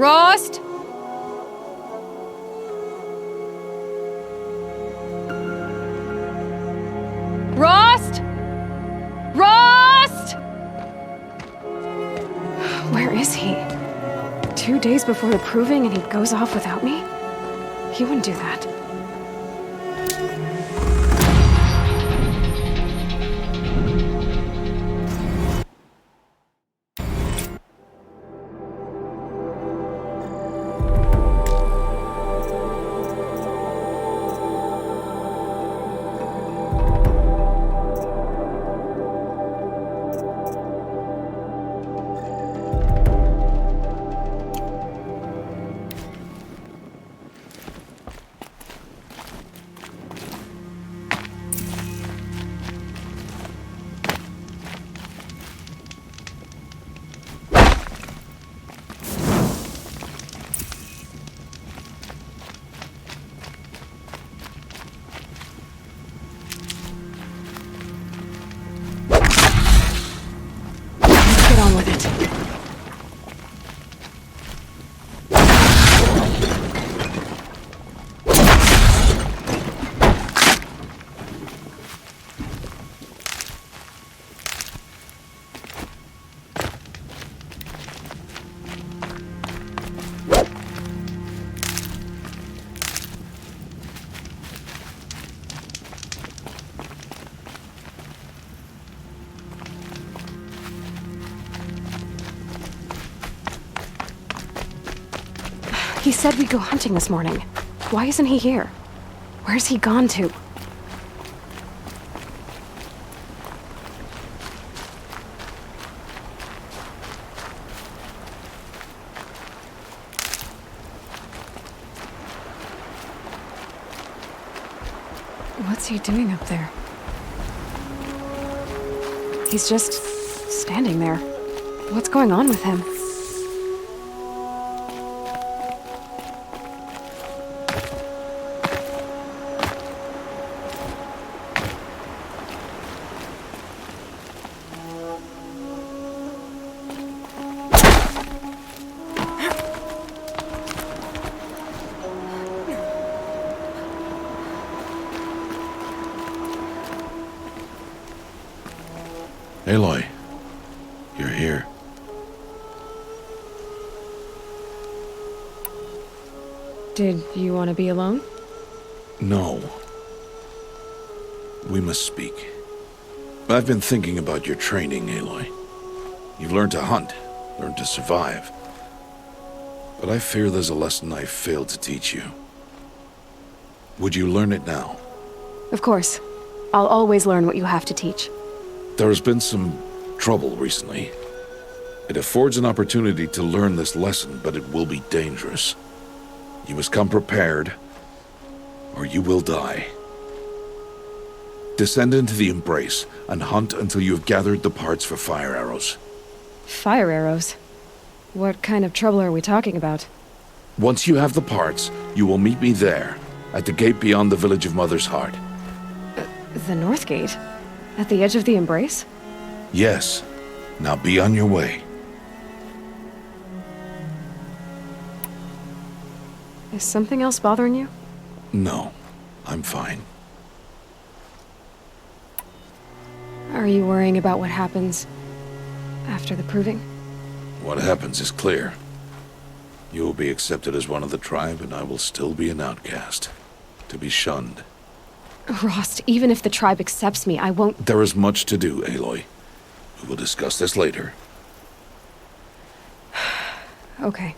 Rost? Rost? Rost? Where is he? 2 days before the proving and he goes off without me? He wouldn't do that. Get on with it. He said we'd go hunting this morning. Why isn't he here? Where's he gone to? What's he doing up there? He's just standing there. What's going on with him? Aloy, you're here. Did you want to be alone? No. We must speak. I've been thinking about your training, Aloy. You've learned to hunt, learned to survive. But I fear there's a lesson I failed to teach you. Would you learn it now? Of course. I'll always learn what you have to teach. There has been some trouble recently. It affords an opportunity to learn this lesson, but it will be dangerous. You must come prepared, or you will die. Descend into the Embrace and hunt until you have gathered the parts for fire arrows. Fire arrows? What kind of trouble are we talking about? Once you have the parts, you will meet me there, at the gate beyond the village of Mother's Heart. The North Gate? At the edge of the Embrace? Yes. Now be on your way. Is something else bothering you? No, I'm fine. Are you worrying about what happens after the proving? What happens is clear. You will be accepted as one of the tribe, and I will still be an outcast, to be shunned. Rost, even if the tribe accepts me, I won't— There is much to do, Aloy. We will discuss this later. Okay.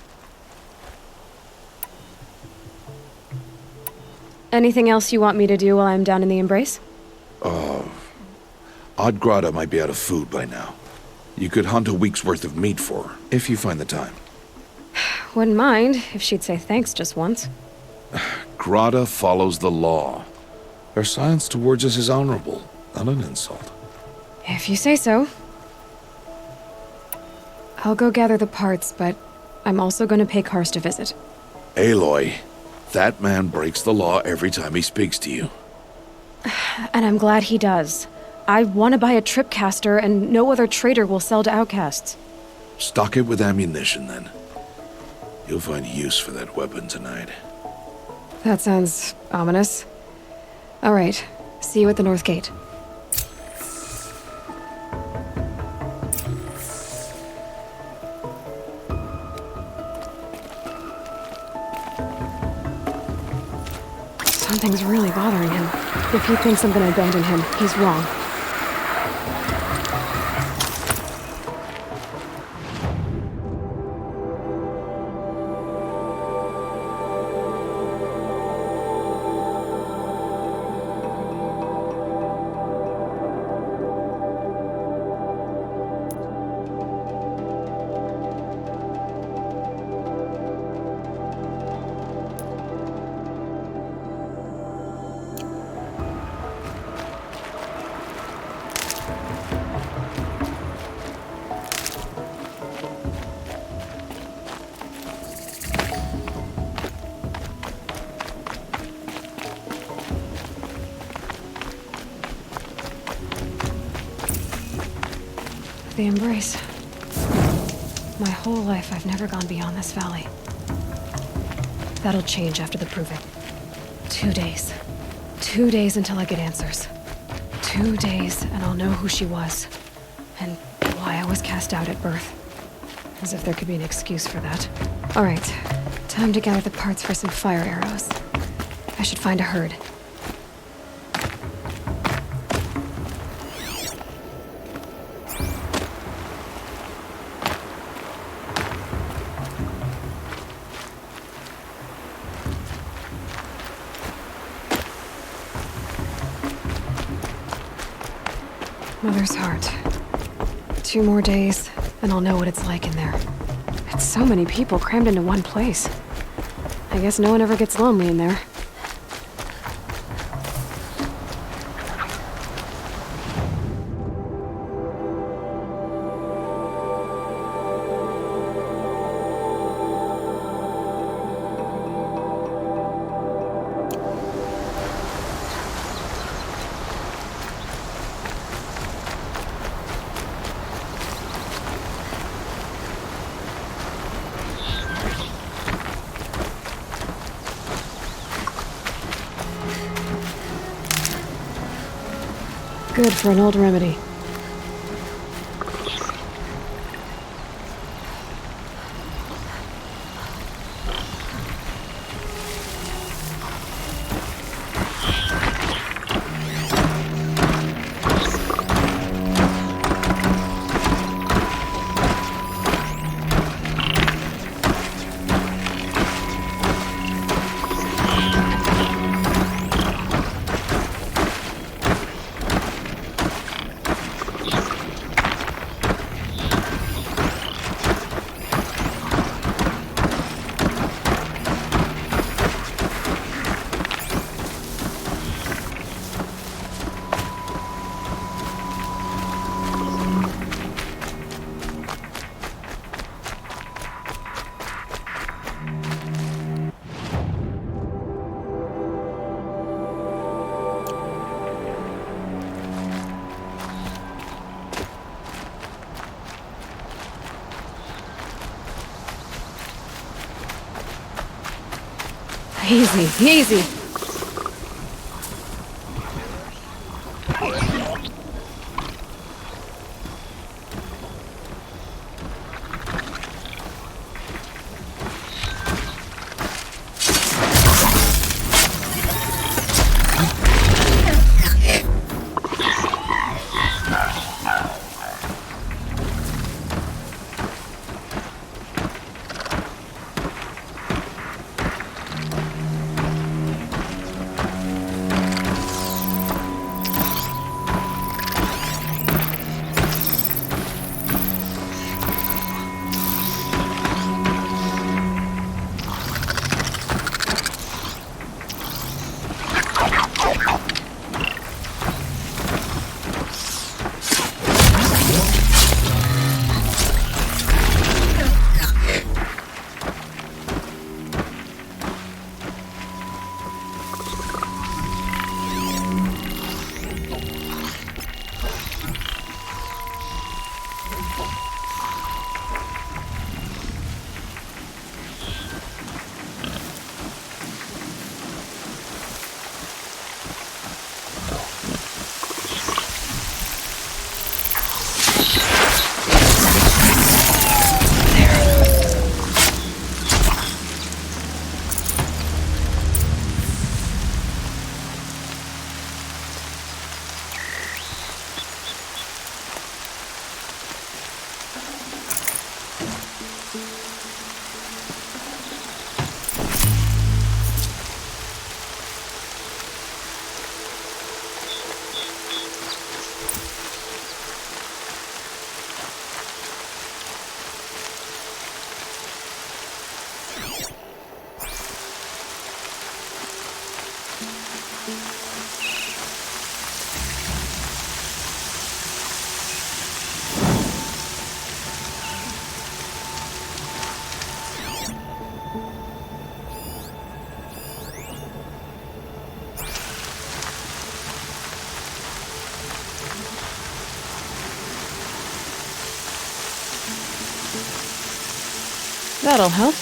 Anything else you want me to do while I'm down in the Embrace? Odd might be out of food by now. You could hunt a week's worth of meat for her, if you find the time. Wouldn't mind if she'd say thanks just once. Grata follows the law. Her silence towards us is honorable, not an insult. If you say so. I'll go gather the parts, but I'm also going to pay Karst a visit. Aloy, that man breaks the law every time he speaks to you. And I'm glad he does. I want to buy a tripcaster, and no other trader will sell to outcasts. Stock it with ammunition, then. You'll find use for that weapon tonight. That sounds ominous. All right, see you at the North Gate. Something's really bothering him. If he thinks I'm gonna abandon him, he's wrong. The embrace. My whole life, I've never gone beyond this valley. That'll change after the proving. 2 days. 2 days until I get answers. 2 days, and I'll know who she was. And why I was cast out at birth. As if there could be an excuse for that. All right. Time to gather the parts for some fire arrows. I should find a herd. Mother's heart. 2 more days, and I'll know what it's like in there. It's so many people crammed into one place. I guess no one ever gets lonely in there. Good for an old remedy. Easy, easy. That'll help.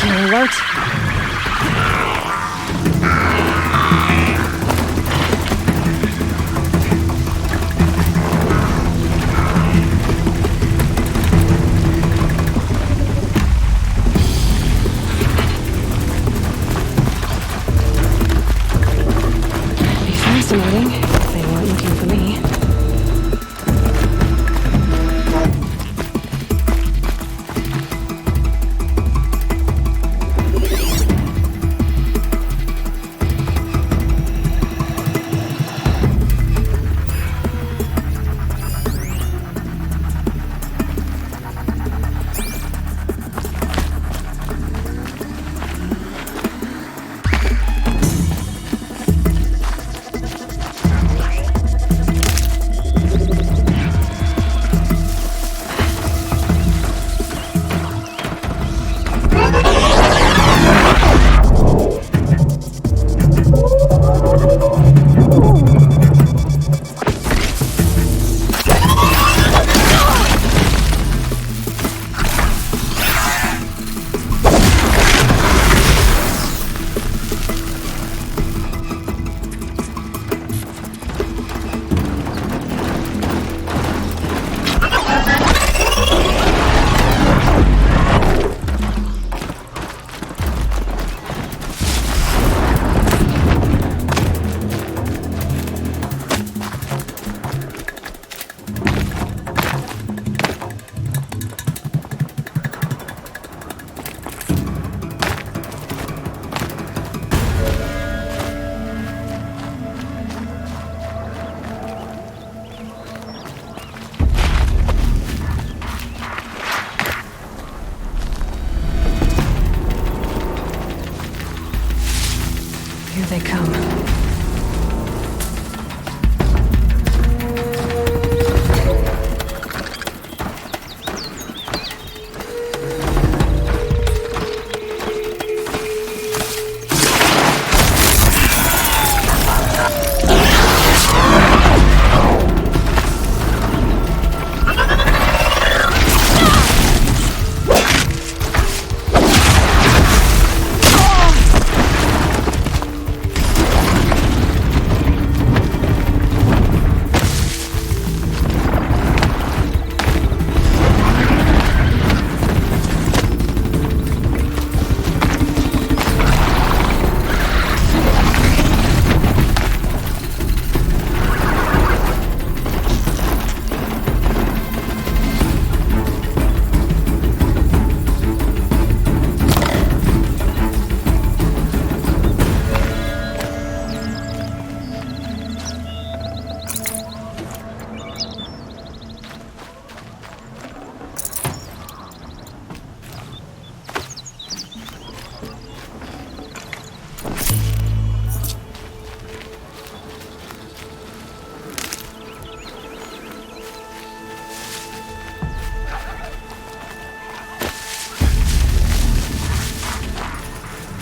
You're alert. Be fascinating if they weren't looking for me. Here they come.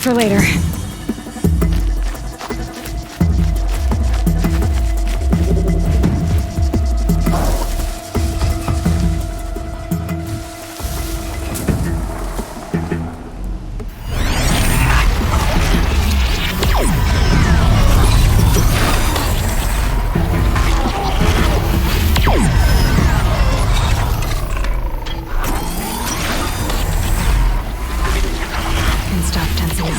for later. Can stop tensing up.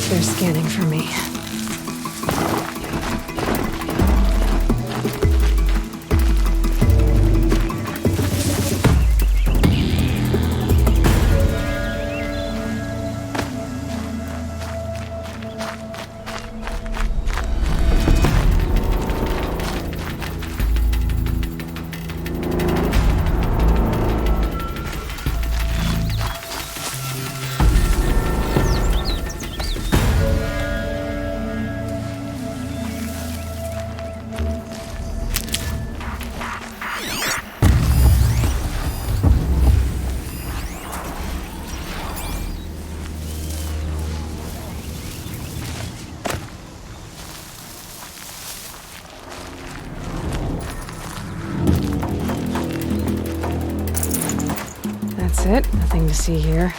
They're scanning for me. That's it. Nothing to see here.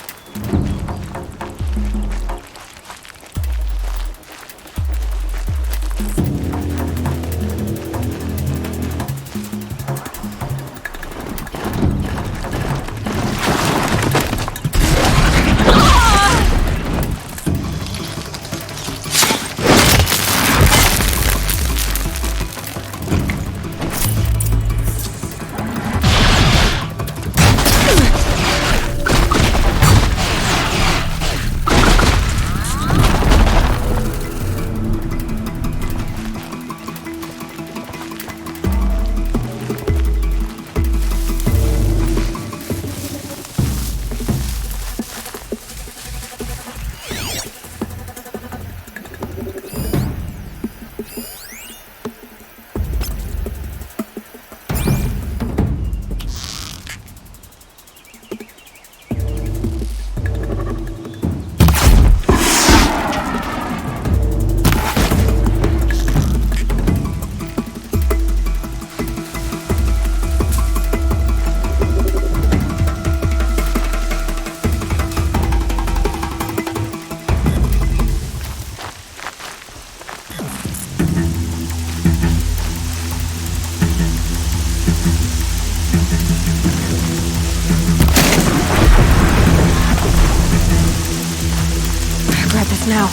Grab this now.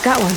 Got one.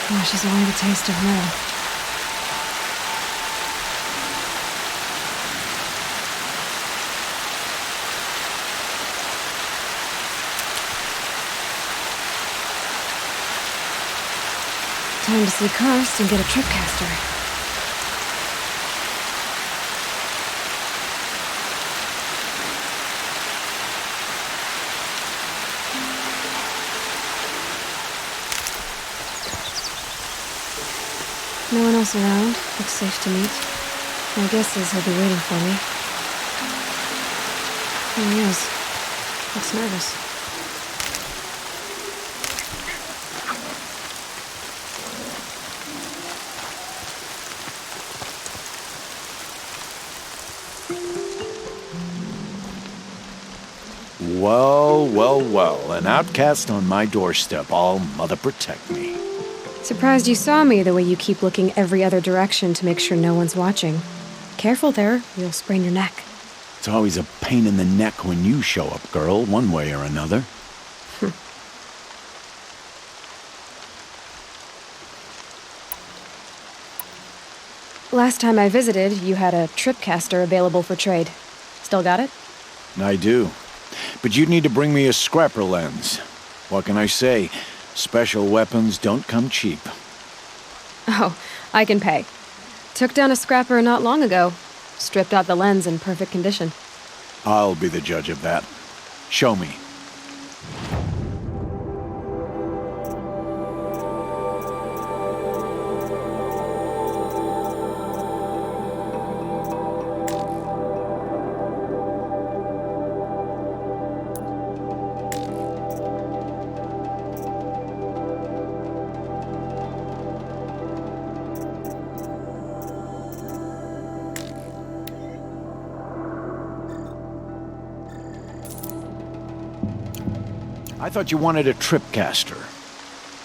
Gosh, it's only the taste of metal. Time to see Rost and get a trip caster. No one else around. Looks safe to meet. My guess is he'll be waiting for me. There he is. Looks nervous. Well, well, well. An outcast on my doorstep. All mother protect me. Surprised you saw me the way you keep looking every other direction to make sure no one's watching. Careful there, you'll sprain your neck. It's always a pain in the neck when you show up, girl, one way or another. Last time I visited, you had a trip caster available for trade. Still got it? I do. But you'd need to bring me a scrapper lens. What can I say? Special weapons don't come cheap. Oh, I can pay. Took down a scrapper not long ago. Stripped out the lens in perfect condition. I'll be the judge of that. Show me. I thought you wanted a tripcaster.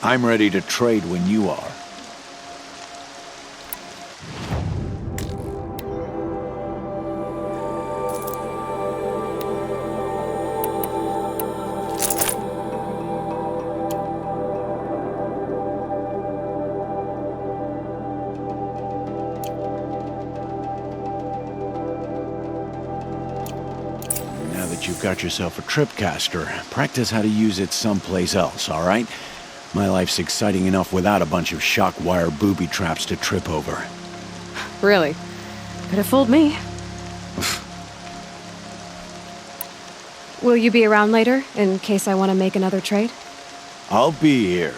I'm ready to trade when you are. You've got yourself a tripcaster. Practice how to use it someplace else, all right? My life's exciting enough without a bunch of shock wire booby traps to trip over. Really? Could have fooled me. Will you be around later, in case I want to make another trade? I'll be here.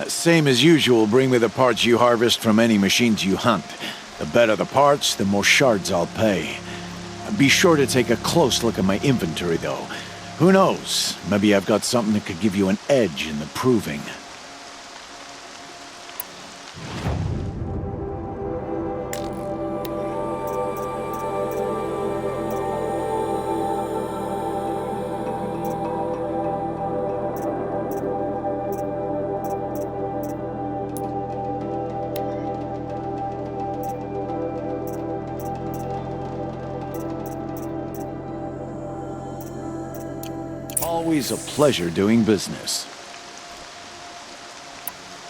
Same as usual, bring me the parts you harvest from any machines you hunt. The better the parts, the more shards I'll pay. Be sure to take a close look at my inventory, though. Who knows? Maybe I've got something that could give you an edge in the proving. Always a pleasure doing business.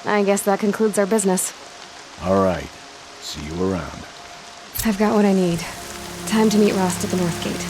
I guess that concludes our business. All right. See you around. I've got what I need. Time to meet Rost at the North Gate.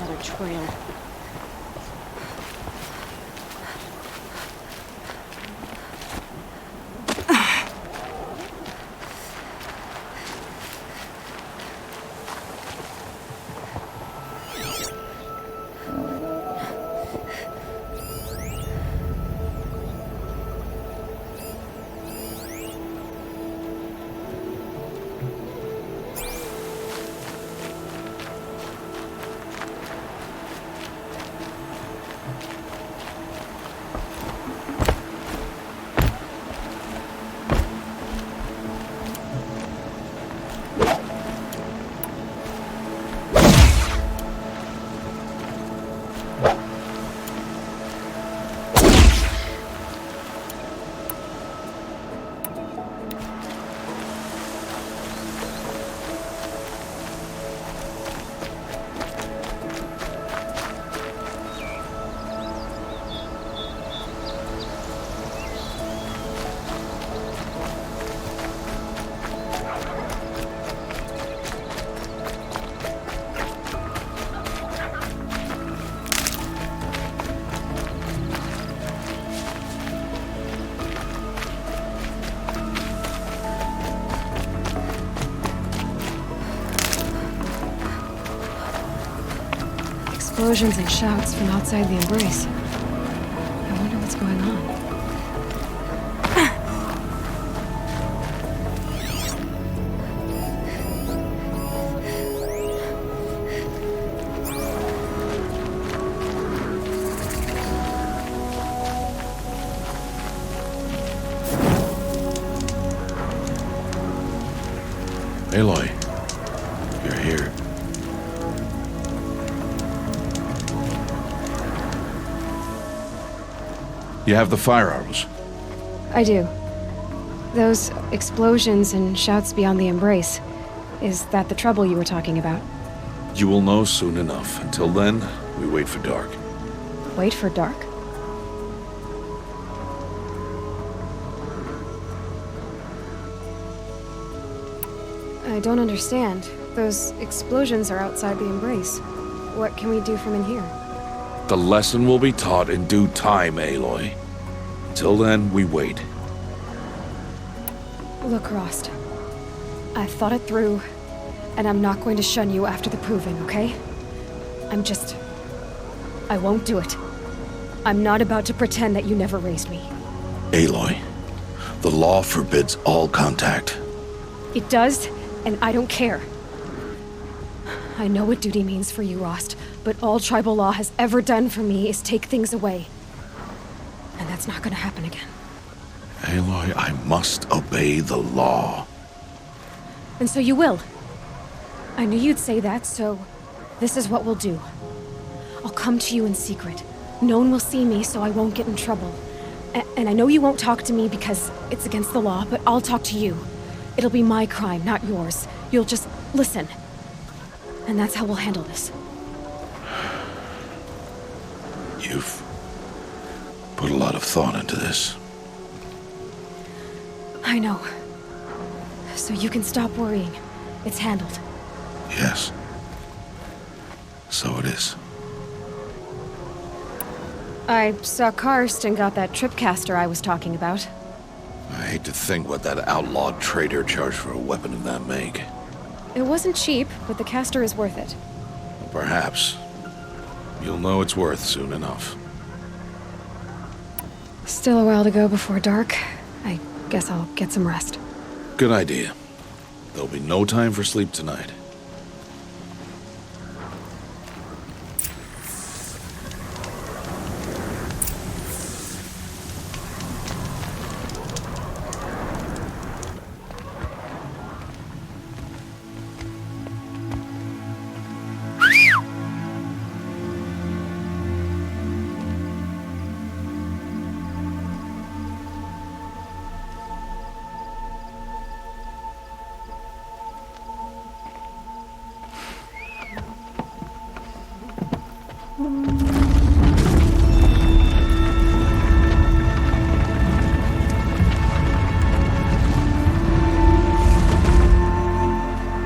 another trail. Explosions and shouts from outside the embrace. I wonder what's going on. Aloy, you're here. You have the firearms. I do. Those explosions and shouts beyond the embrace. Is that the trouble you were talking about? You will know soon enough. Until then, we wait for dark. Wait for dark? I don't understand. Those explosions are outside the embrace. What can we do from in here? The lesson will be taught in due time, Aloy. Till then, we wait. Look, Rost. I've thought it through, and I'm not going to shun you after the proving, okay? I won't do it. I'm not about to pretend that you never raised me. Aloy, the law forbids all contact. It does, and I don't care. I know what duty means for you, Rost, but all tribal law has ever done for me is take things away. And that's not gonna happen again. Aloy, I must obey the law. And so you will. I knew you'd say that, so this is what we'll do. I'll come to you in secret. No one will see me, so I won't get in trouble. And I know you won't talk to me because it's against the law, but I'll talk to you. It'll be my crime, not yours. You'll just listen. And that's how we'll handle this. You've put a lot of thought into this. I know. So you can stop worrying. It's handled. Yes. So it is. I saw Karst and got that tripcaster I was talking about. I hate to think what that outlawed trader charged for a weapon of that make. It wasn't cheap, but the caster is worth it. Perhaps. You'll know it's worth soon enough. Still a while to go before dark. I guess I'll get some rest. Good idea. There'll be no time for sleep tonight.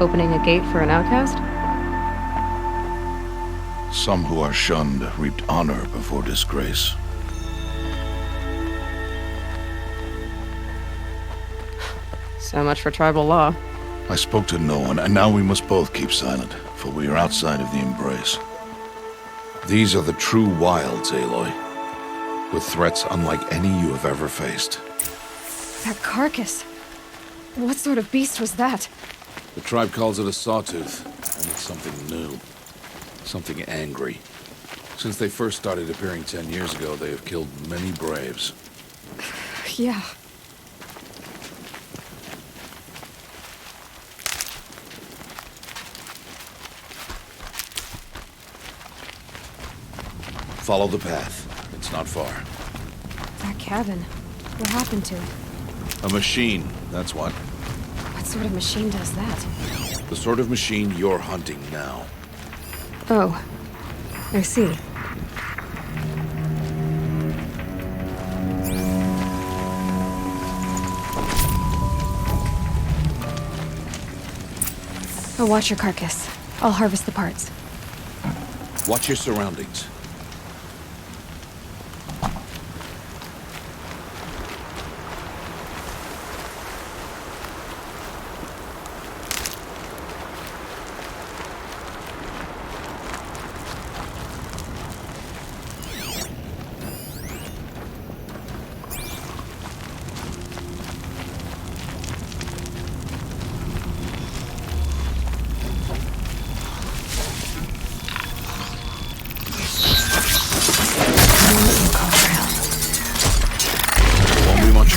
Opening a gate for an outcast? Some who are shunned reaped honor before disgrace. So much for tribal law. I spoke to no one, and now we must both keep silent, for we are outside of the embrace. These are the true wilds, Aloy, with threats unlike any you have ever faced. That carcass. What sort of beast was that? The tribe calls it a sawtooth, and it's something new. Something angry. Since they first started appearing 10 years ago, they have killed many braves. Yeah. Follow the path. It's not far. That cabin. What happened to it? A machine, that's what. What sort of machine does that? The sort of machine you're hunting now. Oh. I see. I'll watch your carcass. I'll harvest the parts. Watch your surroundings.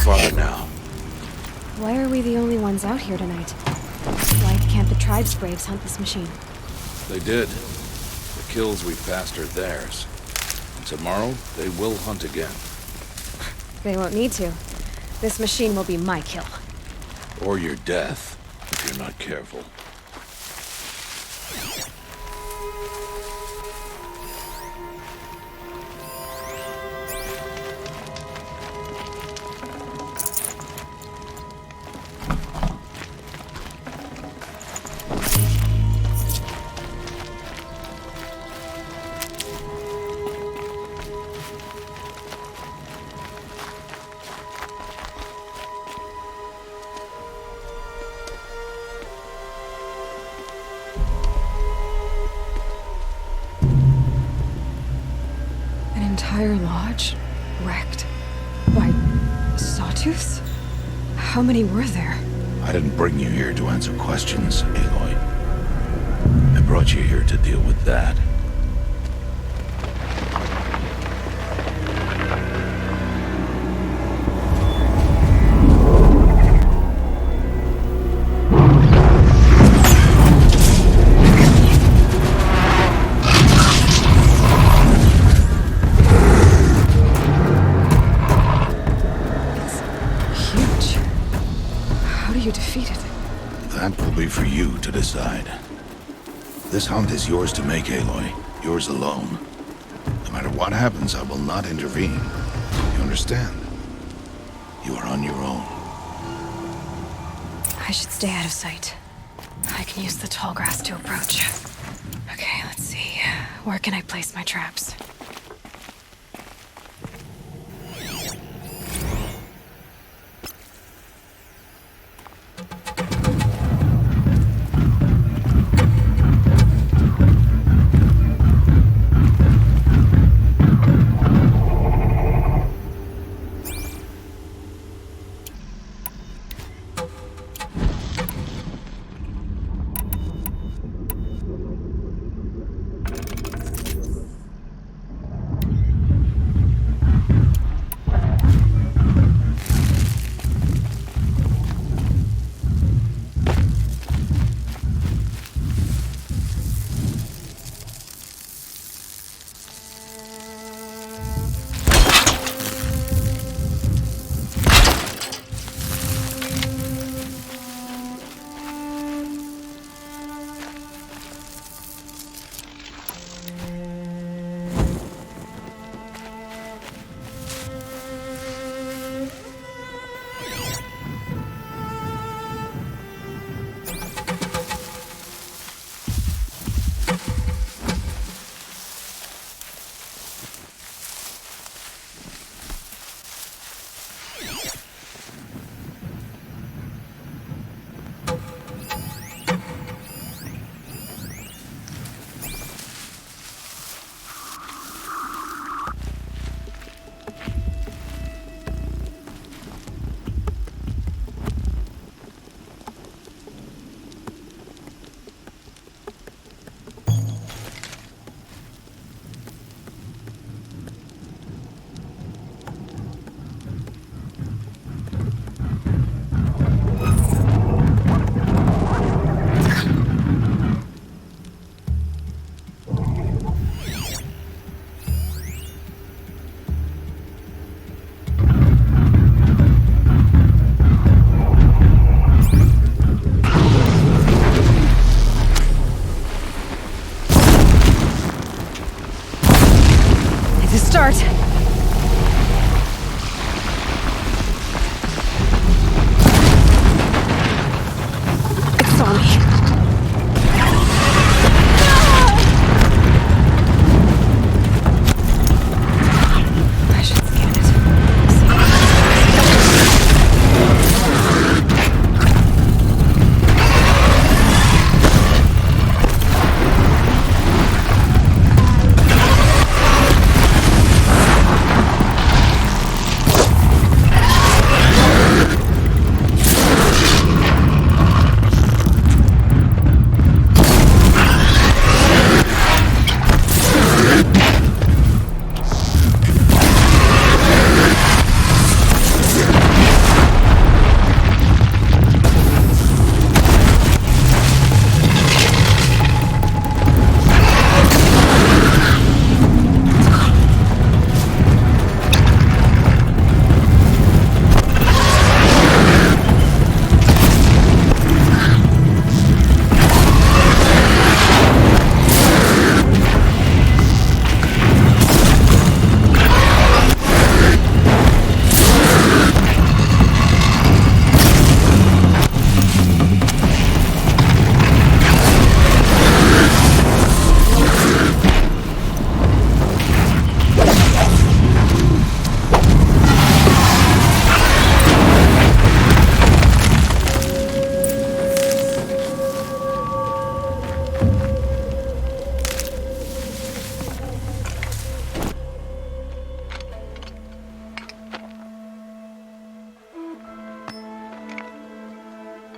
Farther now. Why are we the only ones out here tonight? Why can't the tribe's braves hunt this machine? They did. The kills we passed are theirs. And tomorrow, they will hunt again. They won't need to. This machine will be my kill. Or your death, if you're not careful. Entire lodge wrecked. Why, sawtooths? How many were there? I didn't bring you here to answer questions, Aloy. I brought you here to deal with that. That will be for you to decide. This hunt is yours to make, Aloy. Yours alone. No matter what happens, I will not intervene. You understand? You are on your own. I should stay out of sight. I can use the tall grass to approach. Okay, let's see. Where can I place my traps? start. It saw me. I should scan it.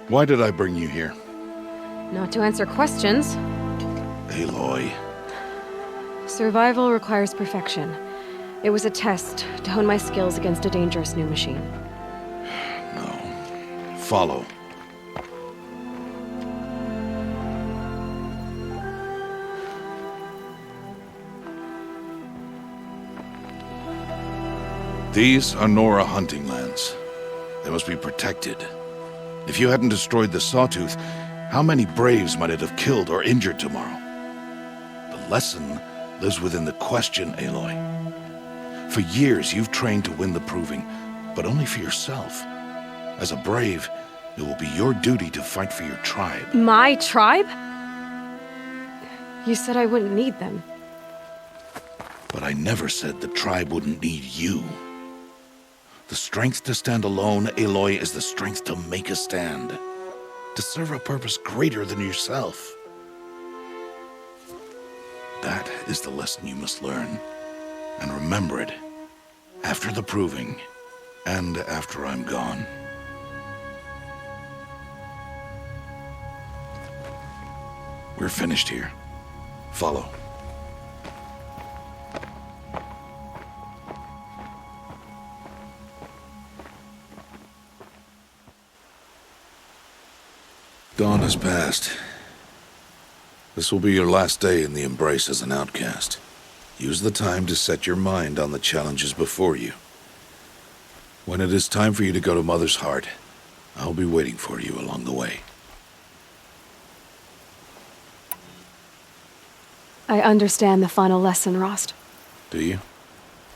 Why did I bring you here? Not to answer questions. Aloy. Survival requires perfection. It was a test to hone my skills against a dangerous new machine. No. Follow. These are Nora hunting lands. They must be protected. If you hadn't destroyed the Sawtooth, how many Braves might it have killed or injured tomorrow? The lesson lives within the question, Aloy. For years, you've trained to win the Proving, but only for yourself. As a Brave, it will be your duty to fight for your tribe. My tribe? You said I wouldn't need them. But I never said the tribe wouldn't need you. The strength to stand alone, Aloy, is the strength to make a stand. To serve a purpose greater than yourself. That is the lesson you must learn. And remember it. After the Proving. And after I'm gone. We're finished here. Follow. Dawn has passed. This will be your last day in the Embrace as an outcast. Use the time to set your mind on the challenges before you. When it is time for you to go to Mother's Heart, I'll be waiting for you along the way. I understand the final lesson, Rost. Do you?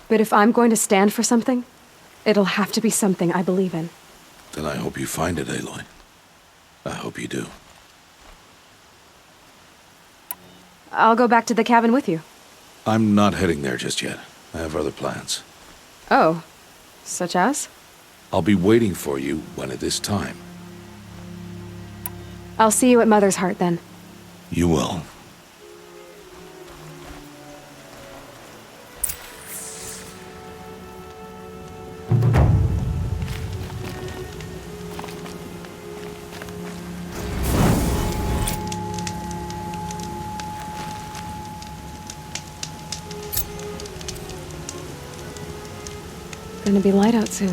But if I'm going to stand for something, it'll have to be something I believe in. Then I hope you find it, Aloy. I hope you do. I'll go back to the cabin with you. I'm not heading there just yet. I have other plans. Oh, such as? I'll be waiting for you when it is time. I'll see you at Mother's Heart then. You will. Gonna be light out soon.